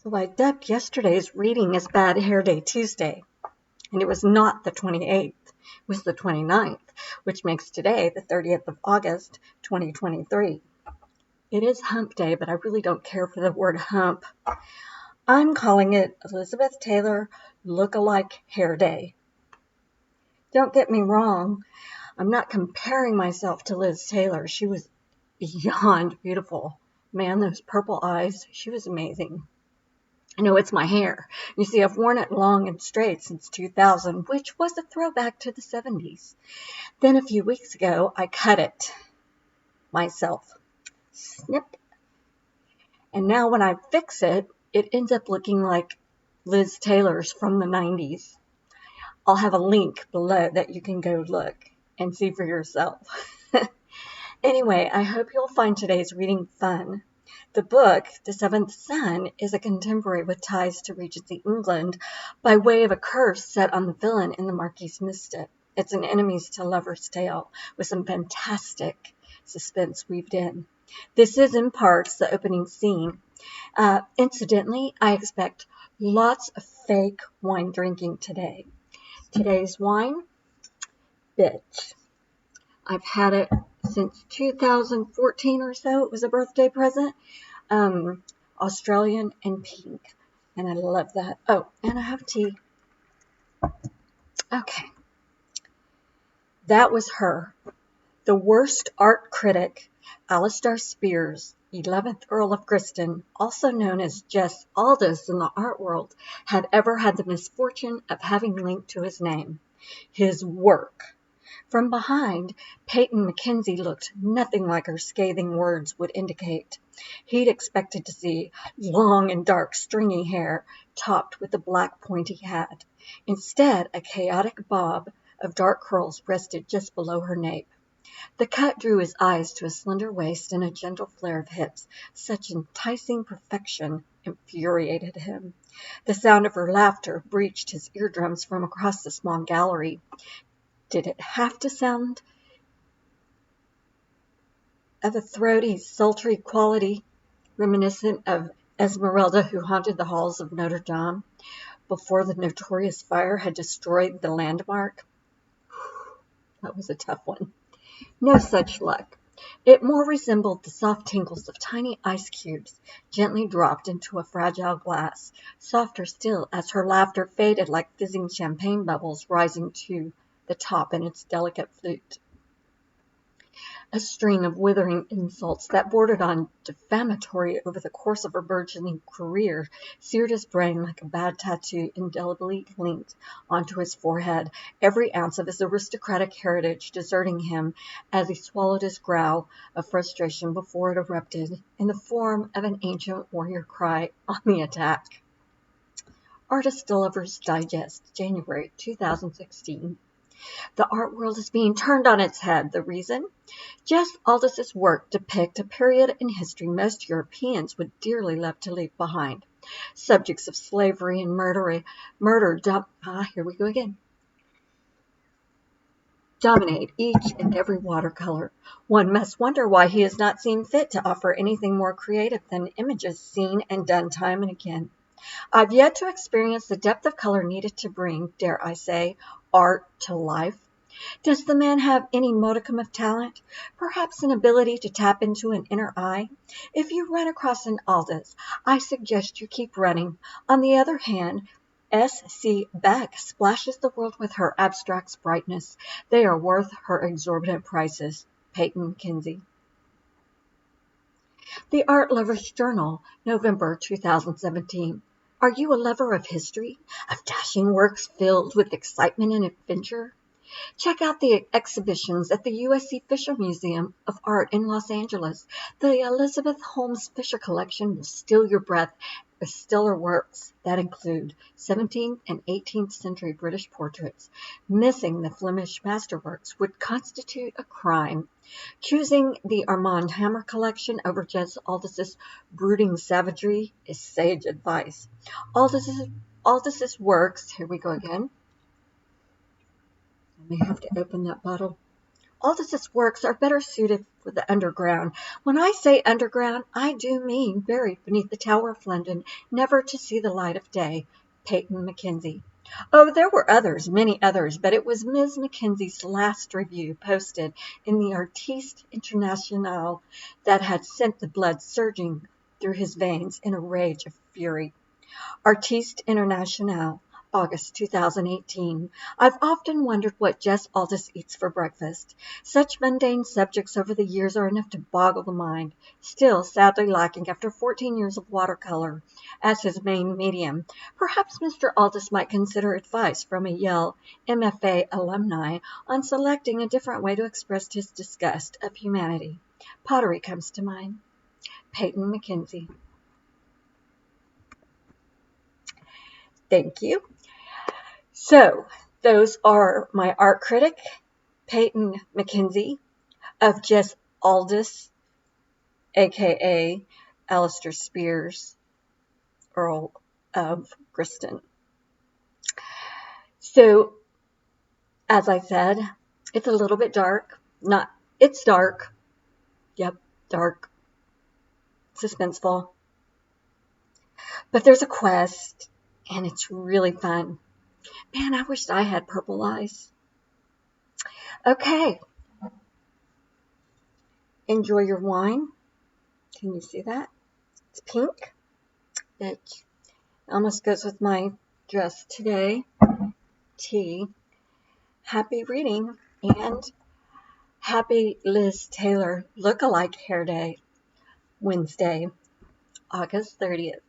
Well, I dubbed yesterday's reading as Bad Hair Day Tuesday, and it was not the 28th, it was the 29th, which makes today the 30th of August, 2023. It is hump day, but I really don't care for the word hump. I'm calling it Elizabeth Taylor Lookalike Hair Day. Don't get me wrong, I'm not comparing myself to Liz Taylor. She was beyond beautiful. Man, those purple eyes, she was amazing. I know it's my hair. You see, I've worn it long and straight since 2000, which was a throwback to the 70s. Then a few weeks ago, I cut it myself. Snip. And now when I fix it, it ends up looking like Liz Taylor's from the 90s. I'll have a link below that you can go look and see for yourself. Anyway, I hope you'll find today's reading fun. The book, The Seventh Son, is a contemporary with ties to Regency England by way of a curse set on the villain in the Marquis Mystic. It's an enemies to lovers tale with some fantastic suspense weaved in. This is in parts the opening scene. Incidentally, I expect lots of fake wine drinking today. Today's wine, Bitch. I've had it since 2014 or so. It was a birthday present. Australian and pink. And I love that. Oh, and I have tea. Okay. That was her. The worst art critic, Alistair Spears, 11th Earl of Griston, also known as Jess Aldous in the art world, had ever had the misfortune of having linked to his name. His work. From behind, Peyton Mackenzie looked nothing like her scathing words would indicate. He'd expected to see long and dark stringy hair topped with a black pointy hat. Instead, a chaotic bob of dark curls rested just below her nape. The cut drew his eyes to a slender waist and a gentle flare of hips. Such enticing perfection infuriated him. The sound of her laughter breached his eardrums from across the small gallery. Did it have to sound of a throaty, sultry quality, reminiscent of Esmeralda who haunted the halls of Notre Dame before the notorious fire had destroyed the landmark? That was a tough one. No such luck. It more resembled the soft tinkles of tiny ice cubes, gently dropped into a fragile glass, softer still as her laughter faded like fizzing champagne bubbles rising to the top in its delicate flute. A string of withering insults that bordered on defamatory over the course of her burgeoning career seared his brain like a bad tattoo indelibly linked onto his forehead, every ounce of his aristocratic heritage deserting him as he swallowed his growl of frustration before it erupted in the form of an ancient warrior cry on the attack. Artist Lover's Digest, January 2016. The art world is being turned on its head. The reason? Jess Aldous' work depict a period in history most Europeans would dearly love to leave behind. Subjects of slavery and murder here we go again. Dominate each and every watercolor. One must wonder why he has not seen fit to offer anything more creative than images seen and done time and again. I've yet to experience the depth of color needed to bring, dare I say, art to life. Does the man have any modicum of talent? Perhaps an ability to tap into an inner eye? If you run across an Aldous, I suggest you keep running. On the other hand, S.C. Beck splashes the world with her abstracts brightness. They are worth her exorbitant prices. Peyton Mackenzie. The Art Lover's Journal, November 2017. Are you a lover of history, of dashing works filled with excitement and adventure? Check out the exhibitions at the USC Fisher Museum of Art in Los Angeles. The Elizabeth Holmes Fisher Collection will steal your breath with stellar works that include 17th and 18th century British portraits. Missing the Flemish masterworks would constitute a crime. Choosing the Armand Hammer collection over Jess Aldous' brooding savagery is sage advice. Aldous' works, here we go again. I may have to open that bottle. Aldous' works are better suited for the underground. When I say underground, I do mean buried beneath the Tower of London, never to see the light of day. Peyton Mackenzie. Oh, there were others, many others, but it was Ms. Mackenzie's last review posted in the Artiste Internationale that had sent the blood surging through his veins in a rage of fury. Artiste Internationale, August 2018. I've often wondered what Jess Aldous eats for breakfast. Such mundane subjects over the years are enough to boggle the mind. Still sadly lacking after 14 years of watercolor as his main medium. Perhaps Mr. Aldous might consider advice from a Yale MFA alumni on selecting a different way to express his disgust of humanity. Pottery comes to mind. Peyton Mackenzie. Thank you. So, those are my art critic, Peyton Mackenzie, of Jess Aldous, aka Alistair Spears, Earl of Griston. So, as I said, it's a little bit dark. It's dark. Yep, dark. Suspenseful. But there's a quest, and it's really fun. Man, I wished I had purple eyes. Okay. Enjoy your wine. Can you see that? It's pink. It almost goes with my dress today. Tea. Happy reading and happy Liz Taylor lookalike hair day, Wednesday, August 30th.